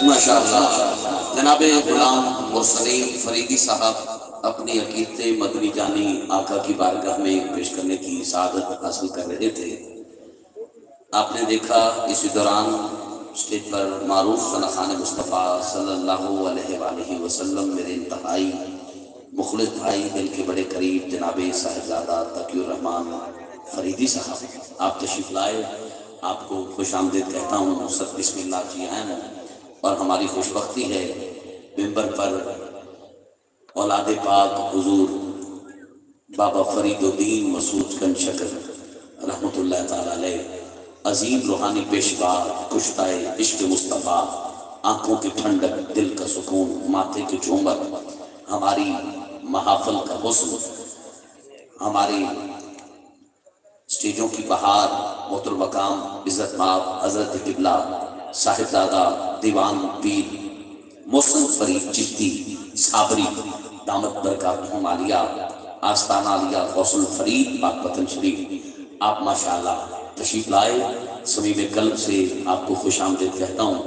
ماشاءاللہ جناب غلام مرسلین فریدی صاحب اپنی عقیدت مدنی جانی آقا کی بارگاہ میں پیش کرنے کی سعادت حاصل کر رہے تھے۔ آپ نے دیکھا اسی دوران اسٹیج پر معروف ثناخوان مصطفیٰ صلی اللہ علیہ وآلہ وسلم میرے انتہائی مخلص بھائی، دل کے بڑے قریب جناب صاحبزادہ تقی الرحمان فریدی صاحب آپ تشریف لائے۔ آپ کو خوش آمدید کہتا ہوں، سب بسم اللہ جی آئے ہیں، اور ہماری خوش بختی ہے ممبر پر اولاد پاک حضور بابا فرید الدین مسعود گنج شکر رحمۃ اللہ تعالی علیہ، عظیم روحانی پیشوا، کشتہ عشق مصطفیٰ، آنکھوں کی ٹھنڈک، دل کا سکون، ماتھے کی جھومر، ہماری محافل کا حسن، ہماری سٹیجوں کی بہار، محترم مقام عزت مآب حضرت قبلہ صاحبزادہ دیوان پیر محسن فرید چشتی صابری دامت برکاتہم عالیہ، آستانہ عالیہ غوث الفرید پاک وطن شریف، آپ ماشاءاللہ تشریف لائے۔ صمیم قلب سے آپ کو خوش آمدید کہتا ہوں۔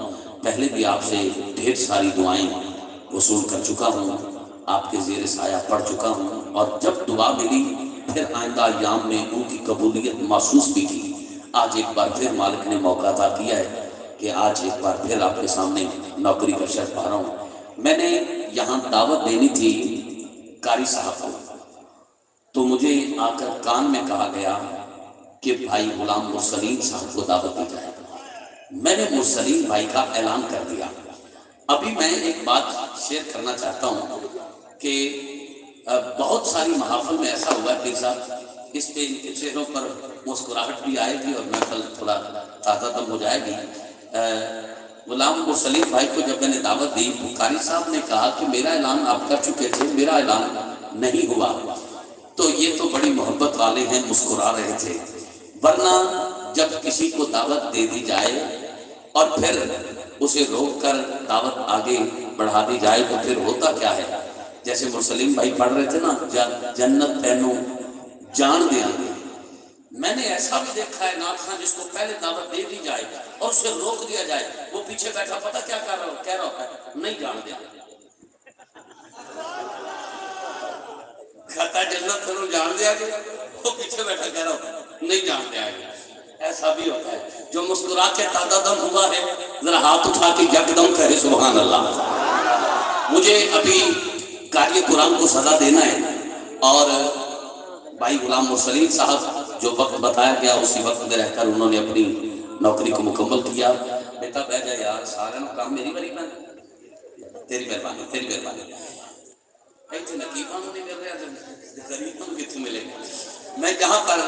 پہلے بھی آپ سے ڈھیر ساری دعائیں وصول کر چکا ہوں، آپ کے زیر سایہ پڑھ چکا ہوں، اور جب دعا ملی پھر آئندہ ایام میں ان کی قبولیت محسوس بھی کی۔ آج ایک بار پھر مالک نے موقع عطا کیا ہے کہ آج ایک بار پھر آپ کے سامنے نوکری کا شرط پا رہا ہوں۔ میں نے یہاں دعوت دینی تھی قاری صاحب کو، تو مجھے آ کر کان میں کہا گیا کہ بھائی غلام مرسلین صاحب کو دعوت دی جائے۔ میں نے مرسلین بھائی کا اعلان کر دیا۔ ابھی میں ایک بات شیئر کرنا چاہتا ہوں کہ بہت ساری محافل میں ایسا ہوا ہے پیر صاحب، اس پہ ان کے چہروں پر مسکراہٹ بھی آئے گی اور محفل تھوڑا تازہ دم ہو جائے گی۔ غلام مرسلین بھائی کو جب میں نے دعوت دی تو قاری صاحب نے کہا کہ میرا اعلان آپ کر چکے تھے، میرا اعلان نہیں ہوا۔ تو یہ تو بڑی محبت والے ہیں، مسکرا رہے تھے، ورنہ جب کسی کو دعوت دے دی جائے اور پھر اسے روک کر دعوت آگے بڑھا دی جائے تو پھر ہوتا کیا ہے؟ جیسے مرسلین بھائی پڑھ رہے تھے نا، جنت تینوں جان دیا گے۔ میں نے ایسا بھی دیکھا ہے نعت خواں جس کو پہلے دعوت دے دی جائے اور اسے روک دیا جائے، وہ پیچھے بیٹھا پتہ کیا کہہ رہا ہوتا ہے؟ نہیں جان دیا، کہتا ہے جنت تینوں جان دیا گے، وہ پیچھے بیٹھا کہہ رہا ہوتا ہے نہیں جان دیا گے۔ ایسا بھی ہوتا ہے۔ جو مسکرا کے تازہ دم ہوا ہے ذرا ہاتھ اٹھا کے یکدم کہے سبحان اللہ۔ مجھے ابھی قاری قرآن کو سزا دینا ہے، اور بھائی غلام مرسلین صاحب جو وقت بتایا گیا اسی وقت میں رہ کر انہوں نے اپنی نوکری کو مکمل کیا۔ بیٹا بیٹھ جائے یار، سارے کام میری بری میں، تیری مہربانی تیری مہربانی۔ ایتھے نقیباں نہیں مل رہے، غریباں کتوں ملے گا۔ میں جہاں پر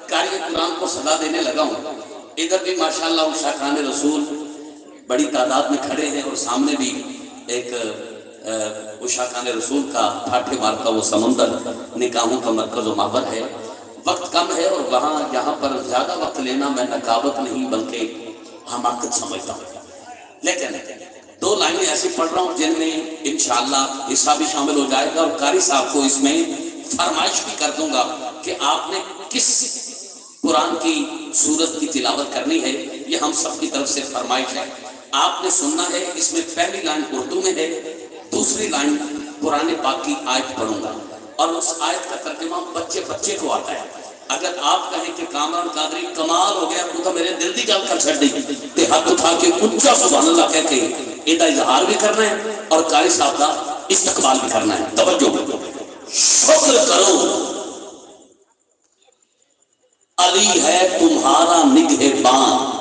قاری قرآن کو سزا دینے لگا ہوں، ادھر بھی ماشاءاللہ عشاقان رسول بڑی تعداد میں کھڑے ہیں، اور سامنے بھی ایک عشاقان رسول کا ٹھاٹھے مارتا وہ سمندر نکاحوں کا مرکز و محور ہے۔ وقت کم ہے اور وہاں یہاں پر زیادہ وقت لینا میں نکابت نہیں بلکہ حماقت سمجھتا ہوں، لیکن دو لائنیں ایسی پڑھ رہا ہوں جن میں انشاءاللہ حصہ بھی شامل ہو جائے گا، اور قاری صاحب کو اس میں فرمائش بھی کر دوں گا کہ آپ نے کس قرآن کی سورت کی تلاوت کرنی ہے، یہ ہم سب کی طرف سے فرمائش ہے۔ آپ نے سننا ہے، اس میں پہلی لائن اردو میں ہے، دوسری لائن قرآن پاک کی آیت پڑھوں گا، اور اس آیت کا ترجمہ بچے بچے کو آتا ہے۔ اگر آپ کہیں کہ کامران قادری کمال ہو گیا تو میرے دل دی گل کر چھڑ دی، تے ہاتھ اٹھا کے اونچا سبحان اللہ کہہ کے ایدا اظہار بھی کرنا ہے اور قاری صاحب کا استقبال بھی کرنا ہے۔ توجہ، شکر کرو علی ہے تمہارا نگہبان۔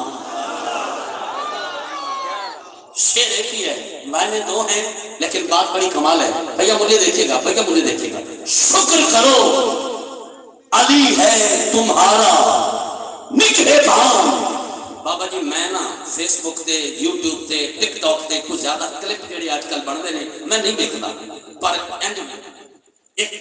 شعر ایک ہی ہے، معنی دو ہیں لیکن بات بڑی کمال ہے۔ بھیا مجھے دیکھیے گا، بھیا مجھے دیکھیے گا۔ شکر کرو علی ہے تمہارا نگہبان۔ بابا جی میں نا فیس بک تے، یوٹیوب تے، ٹک ٹاک تے کچھ زیادہ کلپ جڑے آج کل بن رہے ہیں میں نہیں دیکھتا، پر ایک